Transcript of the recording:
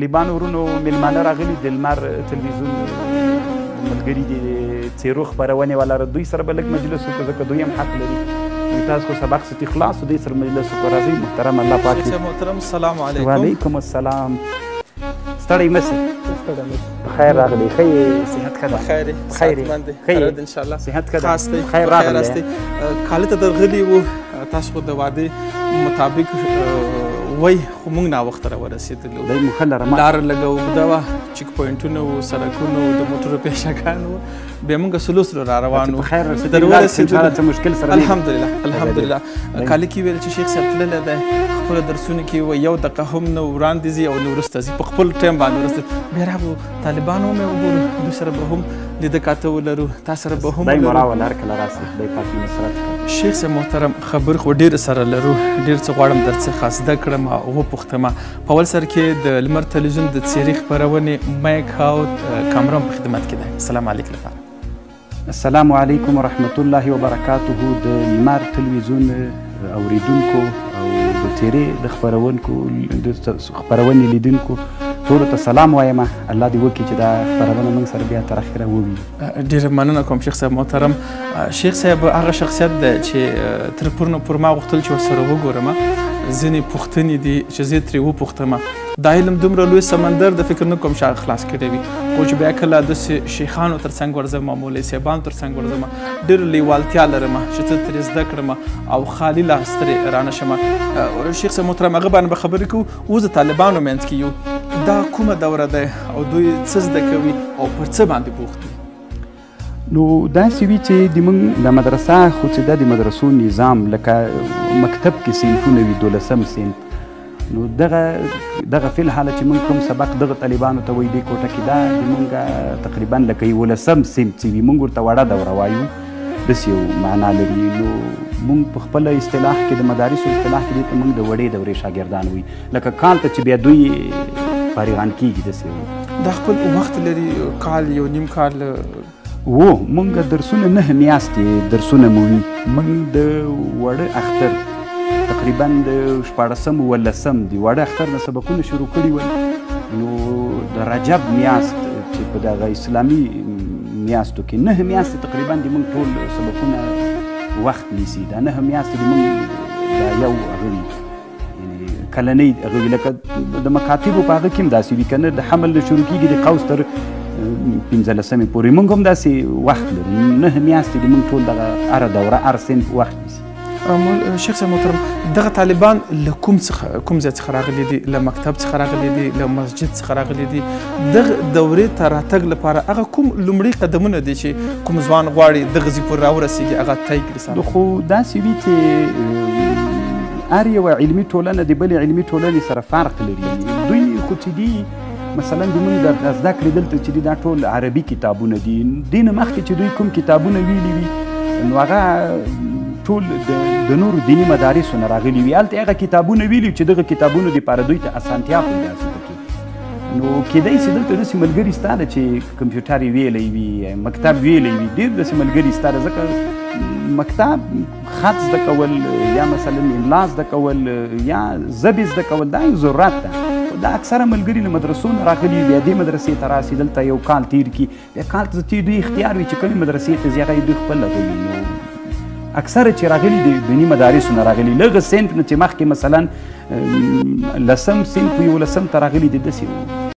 طالبانو ورونو میلمانه راغلي د لمر تلویزیون ملګري دي څیرو خپرونې ولره دوی سره به لږ مجلس وکړو ځکه دوی هم حق لري دوی تاسو خو سبق ستي خلاص دوی سره مجلس وکړو راځئ محترم الله پاک محترم السلام علیکم وعلیکم السلام ستړی مه سئ بخیر راغلی ښه یې صحت ښه ده بخیر صحتمند یې ان شاء الله صحت ښه ده خاص دی بخیر راغلی کالي ته درغلي وو تاسو خو د واده مطابق وای خو موږ ناوخته راورسېدلو دی مو ښه لرم لاره لږه اوږده وه چیک پوینټونه وو سړکونه وو د موټرو پیشګان وو بیا موږ سلو را روان وو بخیر ورسېدلو مشکل سره الحمدلله کالي کې ویل چې شیخ صاحب تللی دی خپلو درسونو کې وایي یو دقیقه هم نه وړاندې ځي او نه وروسته ځي په خپل ټایم باندې وروسته بیا راغلو طالبانو هم یې وګورو دوی سره به هم لیده کاته ولرو تا سره به هم خدای مو راوله هر کله راسئ خدای پاک مو نصرت کړي شیخ صاحب محترم خبرې خو ډېرې سره لرو ډېر څه غواړم در څخه زده کړم او وپوښتم په اول سر کې د لمر تلویزیون د څیرې خپرونې مایک او کامرا په خدمت کې دی السلام علیکم لپاره السلام علیکم ورحمت الله وبرکاته د لمر تلویزیون اوریدونکو او د څیرې د خپرونې لیدونکو ټولو ته سلام وایم الله دې وکړي چې دا خپرونه موږ سره بیا تر اخره وویني ډېره مننه کوم شیخ صاحب محترم شیخ صاحب هغه شخصیت دی چې تر پرونه پر ما غوښتل چې ورسره وګورم ځینې پوښتنې دي چې زه ترې وپوښتم دا علم دومره لوی سمندر د فکر نه کوم شاید خلاص کړی وي خو چې بیا کله داسې شیخانو تر څنګ ورځم مولوي صاحبانو تر څنګ ورځم ډېره لیوالتیا لرم چې څه ترې زده کړم او خالي لاس ترې رانه شم شیخ صاحب محترم هغه باندې به خبرې کوو اوس د طالبانو منځ کې یو دا کومه دوره ده او دوی څه زده کوي او پر څه باندې بوخت دي نو داسې وي چې د موږ د مدرسه خو چې دا د مدرسو نظام لکه مکتب کې صنفونه وي 12 صنف نو دغه فی الحال چې موږ کوم سبق دغه طالبانو ته وایي دې کوټه کې دا د موږ تقریبا لکه 11 صنف چې وي موږ ورته وړه دوره وایو داسې یو معنا لري نو موږ په خپله اصطلاح کې د مدارسو اصطلاح کې دې ته موږ د وړې دورې شاګردان وایي لکه کال ته چې بیا دوی فارغان کېږي داسې دا خپل وخت لري کال یو نیم کال مونږ درسونه 9 میاشتې درسونه مو وي موږ د وړه اختر تقریبا د 14 ولسم د وړه اختر نه سبقونه شروع کړي ول نو د رجب میاشت چې په دغه اسلامي میاشتو کې 9 میاشتې تقریبا د موږ ټول سبقونه وخت نیسي دا 9 میاشتې د موږ دا یو هغه وي یعنې کلنۍ هغه وي لکه د مکاتبو په هغه کې هم داسې وي که نه د حمل نه شروع کېږي د قوس تر 15 پورې موږ هم داسې وخت لرو 9 میاشتې د موږ ټول دغه هره دوره هر صنف وخت نیسي شیخ صاحب محترم دغه طالبان له کوم ځای څخه راغلي دي له مکتب څخه راغلي دي له مسجد څخه راغلي دي دغه دورې ته راتګ لپاره هغه کوم لومړي قدمونه دي چې کوم ځوان غواړي دغه ځای پورې راورسېږي هغه طی کړي خو داسې وي چې هر یوه علمي ټولنه د بلې علمي ټولنې سره فرق لري دوی خو چې دي مثلا د موږ د زده کړې دلته چې دي دا ټول عربي کتابونه دي دې نه مخکې چې دوی کوم کتابونه ویلي وي نو هغه ټول د نورو دیني مدارسو نه راغلي وي هلته هغه کتابونه ویلي چې دغه کتابونو دپاره دوی ته اسانتیا پیدا شي پکې نو کیدای شي دلته داسې ملګري ستا ده چې کمپیوټر یې ویلی وي مکتب ویلی وي ډېر داسې ملګري ستا ده ځکه مکتب خط زده کول یا مثلا املا زده کول یا ژبې زده کول دا یو ضرورت ده دا اکثره ملګري له مدرسو نه راغلي بیا دې مدرسې ته راسي دلته یو کال تیر کړي بیا کال ته چې دوی اختیار وي چې کومې مدرسې ته ځي هغه دوی خپل لګوي نو اکثره چې راغلي د دیني مدارسو نه راغلي لږه صنف نه چې مخکې مثلا 10 صنف 11 ته راغلي دي داسې